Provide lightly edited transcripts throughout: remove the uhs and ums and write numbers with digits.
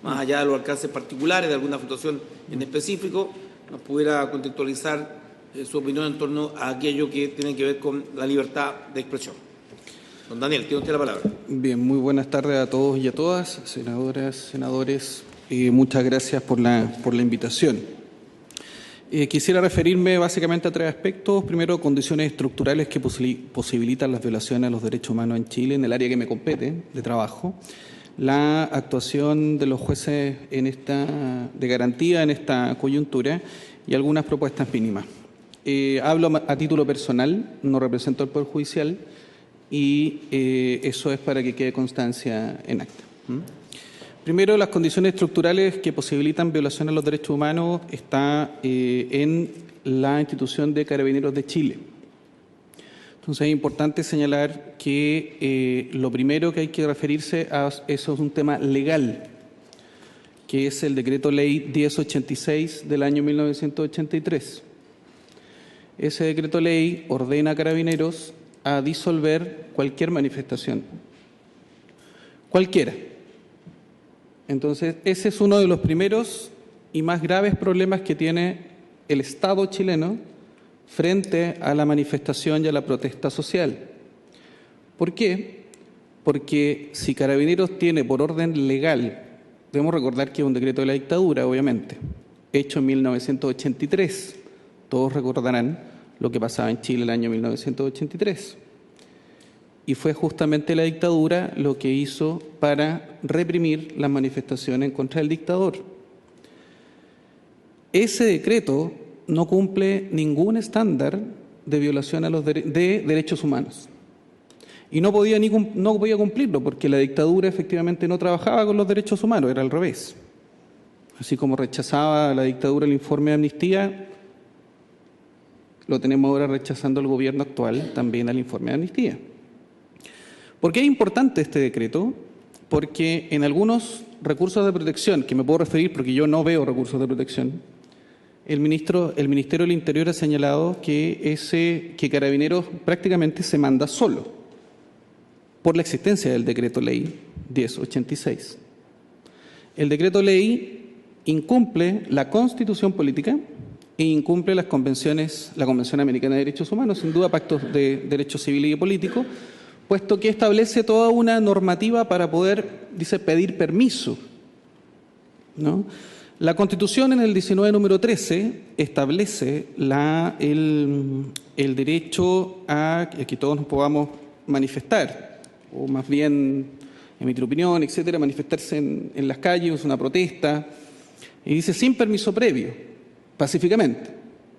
más allá de los alcances particulares de alguna situación en específico, nos pudiera contextualizar su opinión en torno a aquello que tiene que ver con la libertad de expresión. Don Daniel, tiene usted la palabra. Bien, muy buenas tardes a todos y a todas, senadoras, senadores. Muchas gracias por la invitación. Quisiera referirme básicamente a tres aspectos. Primero, condiciones estructurales que posibilitan las violaciones a los derechos humanos en Chile, en el área que me compete, de trabajo. La actuación de los jueces de garantía en esta coyuntura y algunas propuestas mínimas. Hablo a título personal, no represento al Poder Judicial y eso es para que quede constancia en acta. Primero, las condiciones estructurales que posibilitan violación a los derechos humanos está en la institución de Carabineros de Chile. Entonces es importante señalar que lo primero que hay que referirse a eso es un tema legal, que es el Decreto Ley 1086 del año 1983. Ese Decreto Ley ordena a Carabineros a disolver cualquier manifestación, cualquiera. Entonces, ese es uno de los primeros y más graves problemas que tiene el Estado chileno frente a la manifestación y a la protesta social. ¿Por qué? Porque si Carabineros tiene por orden legal, debemos recordar que es un decreto de la dictadura, obviamente, hecho en 1983. Todos recordarán lo que pasaba en Chile el año 1983. Y fue justamente la dictadura lo que hizo para reprimir las manifestaciones contra el dictador. Ese decreto no cumple ningún estándar de violación a los de derechos humanos. Y no podía cumplirlo porque la dictadura efectivamente no trabajaba con los derechos humanos, era al revés. Así como rechazaba la dictadura el informe de amnistía, lo tenemos ahora rechazando el gobierno actual también al informe de amnistía. ¿Por qué es importante este decreto? Porque en algunos recursos de protección, que me puedo referir porque yo no veo recursos de protección, el Ministerio del Interior ha señalado que Carabineros prácticamente se manda solo por la existencia del Decreto Ley 1086. El Decreto Ley incumple la Constitución Política e incumple la Convención Americana de Derechos Humanos, sin duda pactos de derechos civiles y políticos, puesto que establece toda una normativa para poder, pedir permiso, ¿no? La Constitución en el 19 número 13 establece el derecho a que todos nos podamos manifestar, o más bien emitir opinión, etcétera, manifestarse en las calles, una protesta, y dice sin permiso previo, pacíficamente,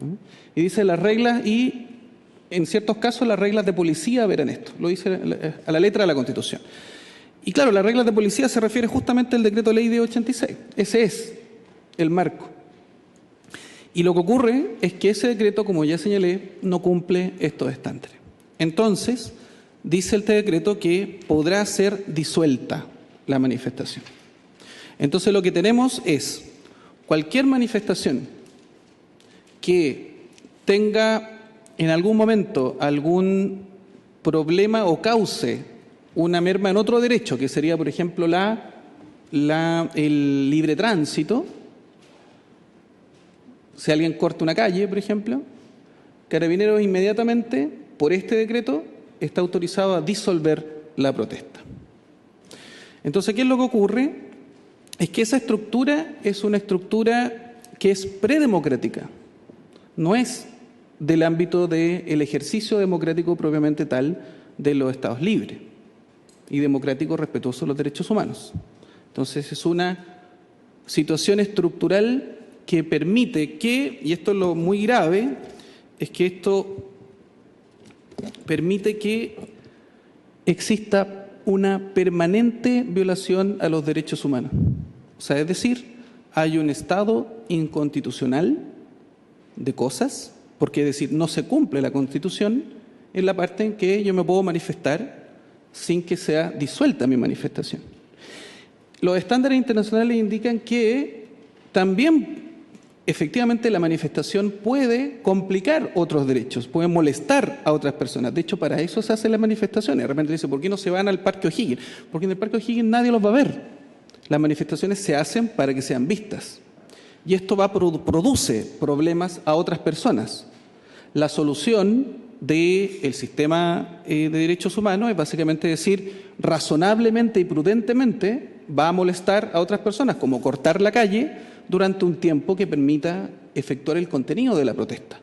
¿no? Y dice las reglas y en ciertos casos las reglas de policía verán esto, lo dice a la letra de la Constitución. Y claro, las reglas de policía se refiere justamente al Decreto Ley de 86, ese es el marco. Y lo que ocurre es que ese decreto, como ya señalé, no cumple estos estándares. Entonces, dice este decreto que podrá ser disuelta la manifestación. Entonces lo que tenemos es cualquier manifestación que tenga en algún momento algún problema o cause una merma en otro derecho, que sería, por ejemplo, el libre tránsito. Si alguien corta una calle, por ejemplo, Carabineros inmediatamente, por este decreto, está autorizado a disolver la protesta. Entonces, ¿qué es lo que ocurre? Es que esa estructura es una estructura que es predemocrática, no es del ámbito del ejercicio democrático propiamente tal de los estados libres y democráticos respetuosos de los derechos humanos. Entonces es una situación estructural que permite que, y esto es lo muy grave, es que esto permite que exista una permanente violación a los derechos humanos. O sea, es decir, hay un estado inconstitucional de cosas, porque es decir, no se cumple la Constitución en la parte en que yo me puedo manifestar sin que sea disuelta mi manifestación. Los estándares internacionales indican que también efectivamente la manifestación puede complicar otros derechos, puede molestar a otras personas. De hecho, para eso se hacen las manifestaciones. De repente dice, ¿por qué no se van al Parque O'Higgins? Porque en el Parque O'Higgins nadie los va a ver. Las manifestaciones se hacen para que sean vistas. Y esto produce problemas a otras personas. La solución del sistema de derechos humanos es básicamente decir, razonablemente y prudentemente va a molestar a otras personas, como cortar la calle durante un tiempo que permita efectuar el contenido de la protesta.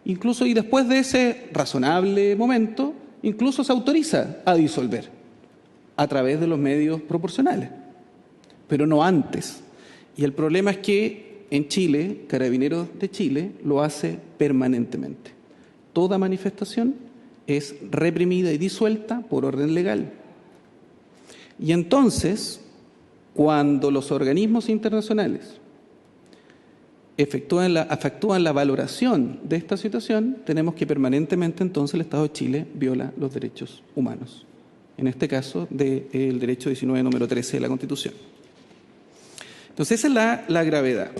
Incluso, y después de ese razonable momento, incluso se autoriza a disolver a través de los medios proporcionales, pero no antes. Y el problema es que en Chile, Carabineros de Chile lo hace permanentemente. Toda manifestación es reprimida y disuelta por orden legal. Y entonces, cuando los organismos internacionales efectúan la valoración de esta situación, tenemos que permanentemente entonces el Estado de Chile viola los derechos humanos. En este caso, del derecho 19, número 13 de la Constitución. Entonces, esa es la gravedad.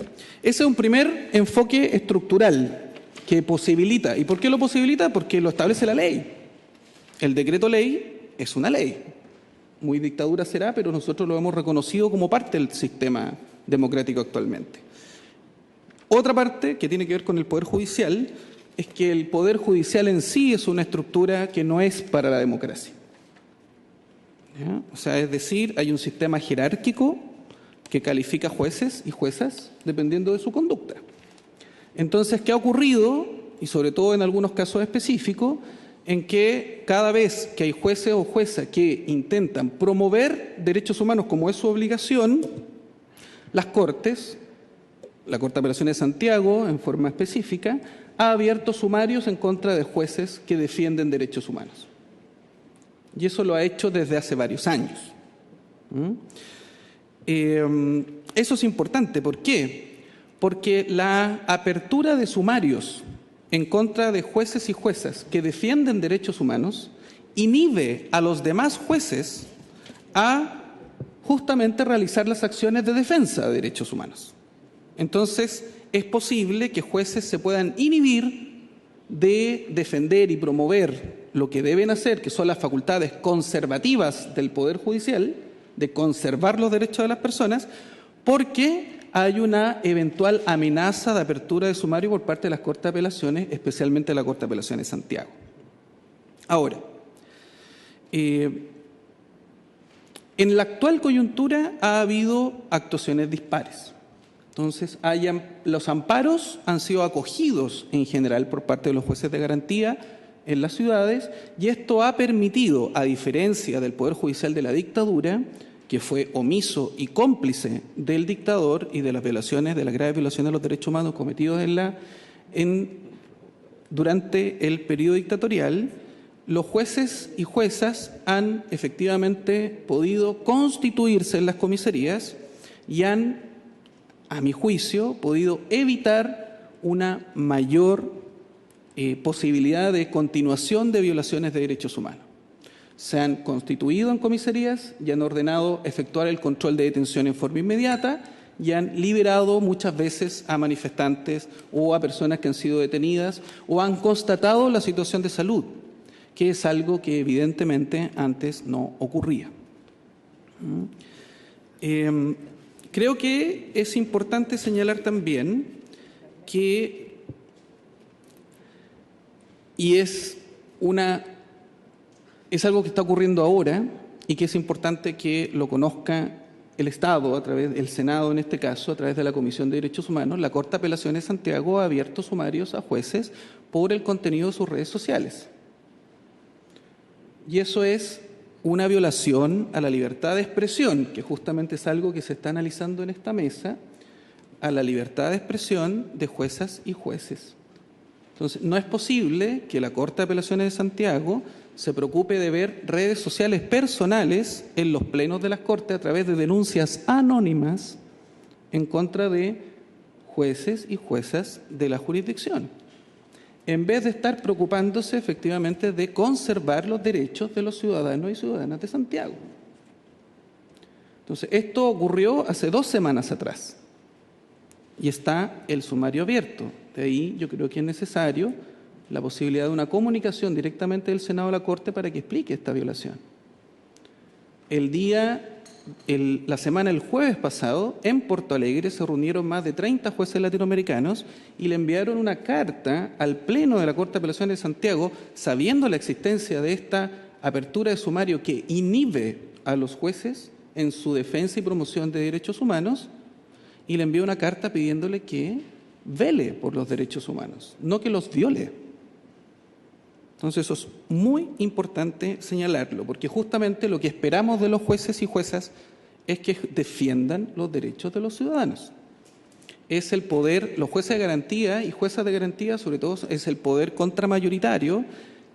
Ese es un primer enfoque estructural que posibilita. ¿Y por qué lo posibilita? Porque lo establece la ley. El decreto ley es una ley. Muy dictadura será, pero nosotros lo hemos reconocido como parte del sistema democrático actualmente. Otra parte que tiene que ver con el Poder Judicial es que el Poder Judicial en sí es una estructura que no es para la democracia. ¿Ya? O sea, es decir, hay un sistema jerárquico que califica jueces y juezas dependiendo de su conducta. Entonces, ¿qué ha ocurrido? Y sobre todo en algunos casos específicos, en que cada vez que hay jueces o juezas que intentan promover derechos humanos como es su obligación, las Cortes, la Corte de Apelaciones de Santiago, en forma específica, ha abierto sumarios en contra de jueces que defienden derechos humanos. Y eso lo ha hecho desde hace varios años. Eso es importante. ¿Por qué? Porque la apertura de sumarios en contra de jueces y juezas que defienden derechos humanos inhibe a los demás jueces a justamente realizar las acciones de defensa de derechos humanos. Entonces, es posible que jueces se puedan inhibir de defender y promover lo que deben hacer, que son las facultades conservativas del Poder Judicial, de conservar los derechos de las personas, porque hay una eventual amenaza de apertura de sumario por parte de las Cortes de Apelaciones, especialmente la Corte de Apelaciones de Santiago. Ahora, en la actual coyuntura ha habido actuaciones dispares. Entonces, los amparos han sido acogidos en general por parte de los jueces de garantía en las ciudades, y esto ha permitido, a diferencia del Poder Judicial de la dictadura, que fue omiso y cómplice del dictador y de las violaciones, de las graves violaciones de los derechos humanos cometidos durante el periodo dictatorial, los jueces y juezas han efectivamente podido constituirse en las comisarías y han, a mi juicio, podido evitar una mayor posibilidad de continuación de violaciones de derechos humanos. Se han constituido en comisarías y han ordenado efectuar el control de detención en forma inmediata y han liberado muchas veces a manifestantes o a personas que han sido detenidas o han constatado la situación de salud, que es algo que evidentemente antes no ocurría. Creo que es importante señalar también que, y es algo que está ocurriendo ahora y que es importante que lo conozca el Estado, a través del Senado en este caso, a través de la Comisión de Derechos Humanos. La Corte de Apelaciones de Santiago ha abierto sumarios a jueces por el contenido de sus redes sociales. Y eso es una violación a la libertad de expresión, que justamente es algo que se está analizando en esta mesa, a la libertad de expresión de juezas y jueces. Entonces, no es posible que la Corte de Apelaciones de Santiago se preocupe de ver redes sociales personales en los plenos de las Cortes a través de denuncias anónimas en contra de jueces y juezas de la jurisdicción, en vez de estar preocupándose efectivamente de conservar los derechos de los ciudadanos y ciudadanas de Santiago. Entonces, esto ocurrió hace 2 semanas atrás y está el sumario abierto. De ahí yo creo que es necesario la posibilidad de una comunicación directamente del Senado a la Corte para que explique esta violación. El día la semana del jueves pasado, en Porto Alegre se reunieron más de 30 jueces latinoamericanos y le enviaron una carta al Pleno de la Corte de Apelaciones de Santiago, sabiendo la existencia de esta apertura de sumario que inhibe a los jueces en su defensa y promoción de derechos humanos, y le envió una carta pidiéndole que vele por los derechos humanos, no que los viole. Entonces eso es muy importante señalarlo, porque justamente lo que esperamos de los jueces y juezas es que defiendan los derechos de los ciudadanos. Es el poder, los jueces de garantía y juezas de garantía, sobre todo, es el poder contramayoritario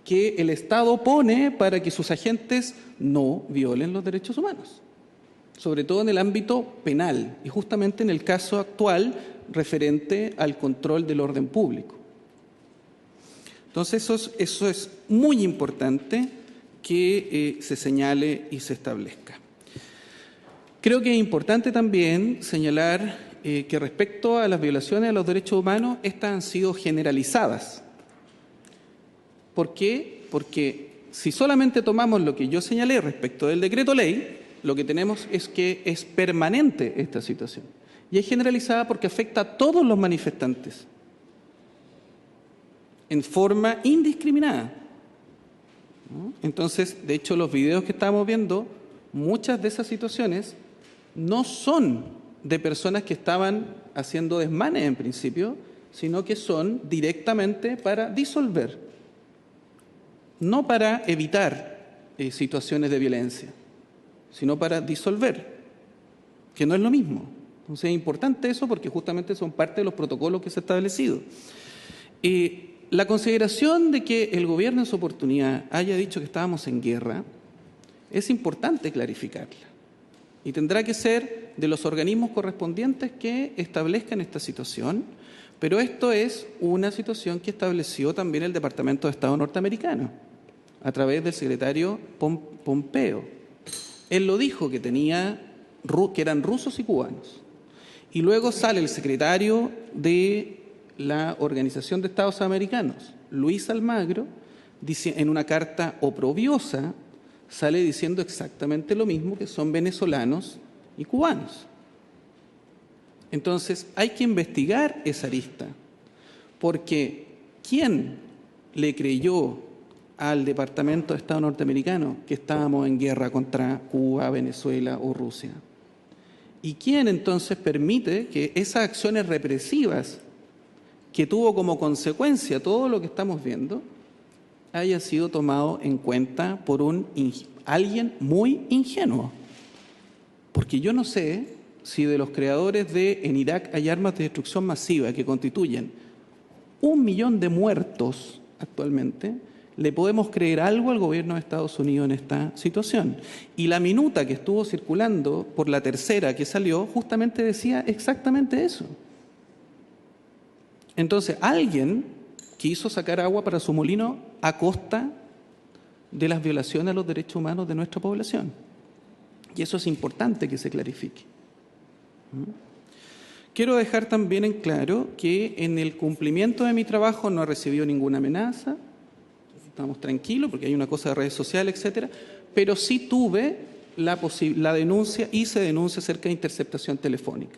que el Estado pone para que sus agentes no violen los derechos humanos, sobre todo en el ámbito penal y justamente en el caso actual referente al control del orden público. Entonces eso es muy importante que se señale y se establezca. Creo que es importante también señalar que respecto a las violaciones a los derechos humanos, estas han sido generalizadas. ¿Por qué? Porque si solamente tomamos lo que yo señalé respecto del decreto ley, lo que tenemos es que es permanente esta situación. Y es generalizada porque afecta a todos los manifestantes, en forma indiscriminada. ¿No? Entonces, de hecho, los videos que estamos viendo, muchas de esas situaciones no son de personas que estaban haciendo desmanes en principio, sino que son directamente para disolver, no para evitar situaciones de violencia, sino para disolver, que no es lo mismo. Entonces es importante eso porque justamente son parte de los protocolos que se han establecido. La consideración de que el gobierno en su oportunidad haya dicho que estábamos en guerra es importante clarificarla y tendrá que ser de los organismos correspondientes que establezcan esta situación, pero esto es una situación que estableció también el Departamento de Estado norteamericano a través del secretario Pompeo. Él lo dijo que eran rusos y cubanos, y luego sale el secretario de la Organización de Estados Americanos, Luis Almagro, en una carta oprobiosa, sale diciendo exactamente lo mismo, que son venezolanos y cubanos. Entonces hay que investigar esa arista, porque ¿quién le creyó al Departamento de Estado norteamericano que estábamos en guerra contra Cuba, Venezuela o Rusia? ¿Y quién entonces permite que esas acciones represivas que tuvo como consecuencia todo lo que estamos viendo haya sido tomado en cuenta por alguien muy ingenuo? Porque yo no sé si de los creadores de en Irak hay armas de destrucción masiva que constituyen 1 millón de muertos actualmente, le podemos creer algo al gobierno de Estados Unidos en esta situación. Y la minuta que estuvo circulando por la tercera que salió justamente decía exactamente eso. Entonces, alguien quiso sacar agua para su molino a costa de las violaciones a los derechos humanos de nuestra población. Y eso es importante que se clarifique. Quiero dejar también en claro que en el cumplimiento de mi trabajo no he recibido ninguna amenaza. Estamos tranquilos porque hay una cosa de redes sociales, etcétera, pero sí tuve la denuncia, hice denuncia acerca de interceptación telefónica.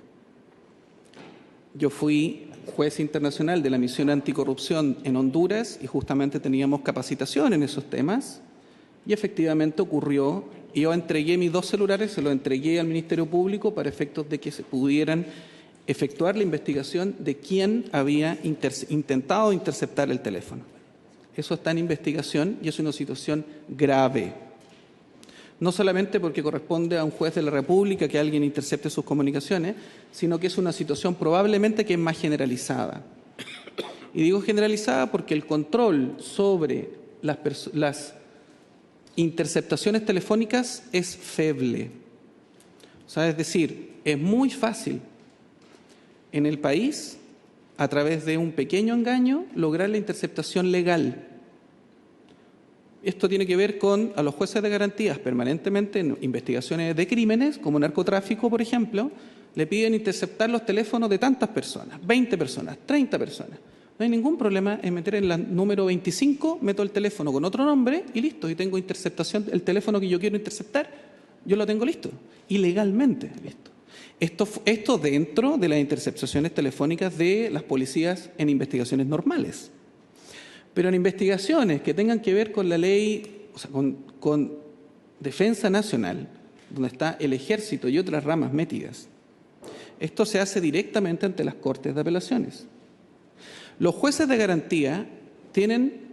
Yo fui juez internacional de la misión anticorrupción en Honduras y justamente teníamos capacitación en esos temas y efectivamente ocurrió. Yo entregué mis 2 celulares, se los entregué al Ministerio Público para efectos de que se pudieran efectuar la investigación de quién había intentado interceptar el teléfono. Eso está en investigación y es una situación grave. No solamente porque corresponde a un juez de la República que alguien intercepte sus comunicaciones, sino que es una situación probablemente que es más generalizada. Y digo generalizada porque el control sobre las interceptaciones telefónicas es feble. O sea, es decir, es muy fácil en el país, a través de un pequeño engaño, lograr la interceptación legal. Esto tiene que ver con a los jueces de garantías permanentemente en investigaciones de crímenes, como narcotráfico, por ejemplo, le piden interceptar los teléfonos de tantas personas, 20 personas, 30 personas. No hay ningún problema en meter en la número 25, meto el teléfono con otro nombre y listo, y tengo interceptación, el teléfono que yo quiero interceptar, yo lo tengo listo, y legalmente listo. Esto dentro de las interceptaciones telefónicas de las policías en investigaciones normales. Pero en investigaciones que tengan que ver con la ley, o sea, con defensa nacional, donde está el ejército y otras ramas metidas, esto se hace directamente ante las Cortes de Apelaciones. Los jueces de garantía tienen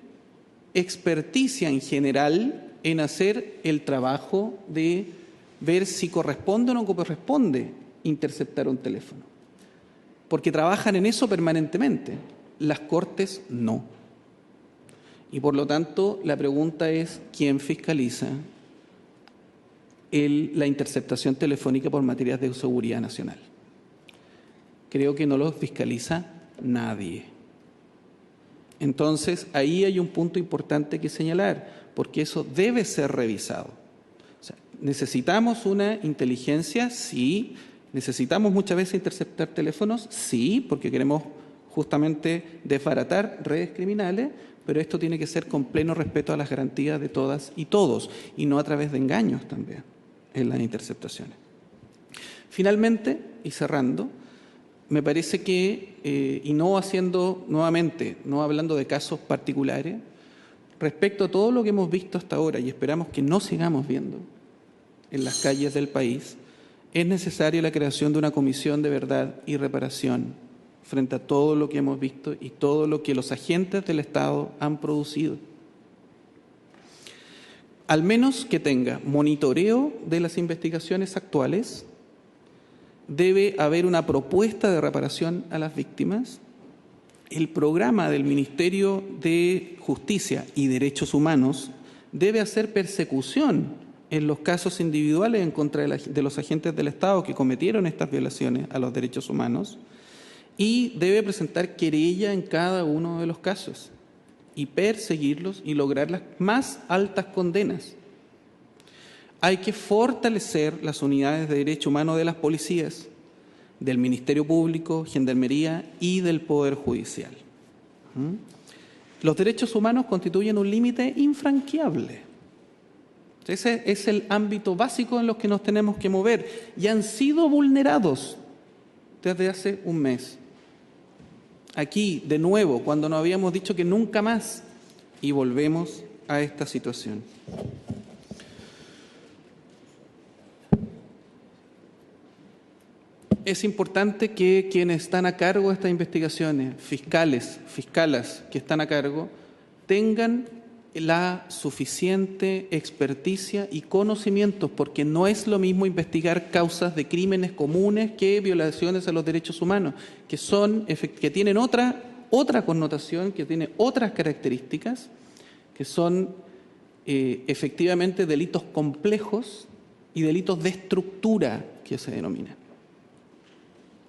experticia en general en hacer el trabajo de ver si corresponde o no corresponde interceptar un teléfono, porque trabajan en eso permanentemente. Las Cortes no. Y por lo tanto, la pregunta es, ¿quién fiscaliza la interceptación telefónica por materias de seguridad nacional? Creo que no lo fiscaliza nadie. Entonces, ahí hay un punto importante que señalar, porque eso debe ser revisado. O sea, ¿necesitamos una inteligencia? Sí. ¿Necesitamos muchas veces interceptar teléfonos? Sí, porque queremos justamente desbaratar redes criminales, pero esto tiene que ser con pleno respeto a las garantías de todas y todos, y no a través de engaños también en las interceptaciones. Finalmente, y cerrando, me parece que, y no haciendo nuevamente, no hablando de casos particulares, respecto a todo lo que hemos visto hasta ahora y esperamos que no sigamos viendo en las calles del país, es necesaria la creación de una comisión de verdad y reparación frente a todo lo que hemos visto y todo lo que los agentes del Estado han producido. Al menos que tenga monitoreo de las investigaciones actuales, debe haber una propuesta de reparación a las víctimas. El programa del Ministerio de Justicia y Derechos Humanos debe hacer persecución en los casos individuales en contra de los agentes del Estado que cometieron estas violaciones a los derechos humanos y debe presentar querella en cada uno de los casos y perseguirlos y lograr las más altas condenas. Hay que fortalecer las unidades de derechos humanos de las policías, del Ministerio Público, Gendarmería y del Poder Judicial. Los derechos humanos constituyen un límite infranqueable. Ese es el ámbito básico en los que nos tenemos que mover y han sido vulnerados desde hace un mes. Aquí, de nuevo, cuando nos habíamos dicho que nunca más, y volvemos a esta situación. Es importante que quienes están a cargo de estas investigaciones, fiscales, fiscalas que están a cargo, tengan la suficiente experticia y conocimientos, porque no es lo mismo investigar causas de crímenes comunes que violaciones a los derechos humanos, que tienen otra connotación, que tienen otras características, que son efectivamente delitos complejos y delitos de estructura que se denominan.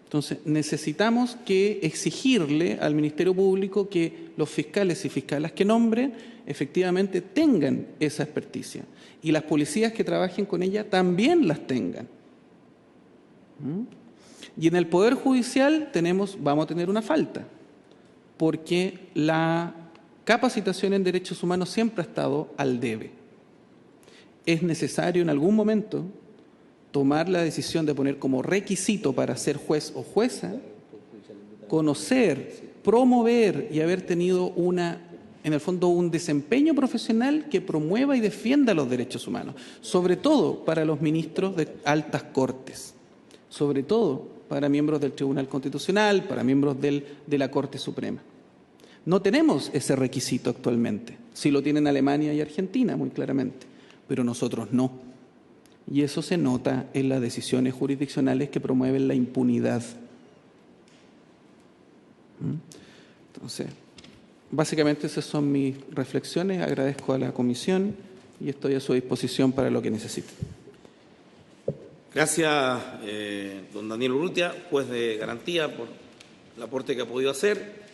Entonces, necesitamos que exigirle al Ministerio Público que los fiscales y fiscalas que nombren efectivamente tengan esa experticia y las policías que trabajen con ella también las tengan. Y en el Poder Judicial vamos a tener una falta, porque la capacitación en derechos humanos siempre ha estado al debe. Es necesario en algún momento tomar la decisión de poner como requisito para ser juez o jueza, conocer, promover y haber tenido en el fondo un desempeño profesional que promueva y defienda los derechos humanos, sobre todo para los ministros de altas cortes, sobre todo para miembros del Tribunal Constitucional, para miembros de la Corte Suprema. No tenemos ese requisito actualmente, sí lo tienen Alemania y Argentina muy claramente, pero nosotros no. Y eso se nota en las decisiones jurisdiccionales que promueven la impunidad. Entonces, básicamente esas son mis reflexiones. Agradezco a la comisión y estoy a su disposición para lo que necesite. Gracias, don Daniel Urrutia, juez de garantía, por el aporte que ha podido hacer.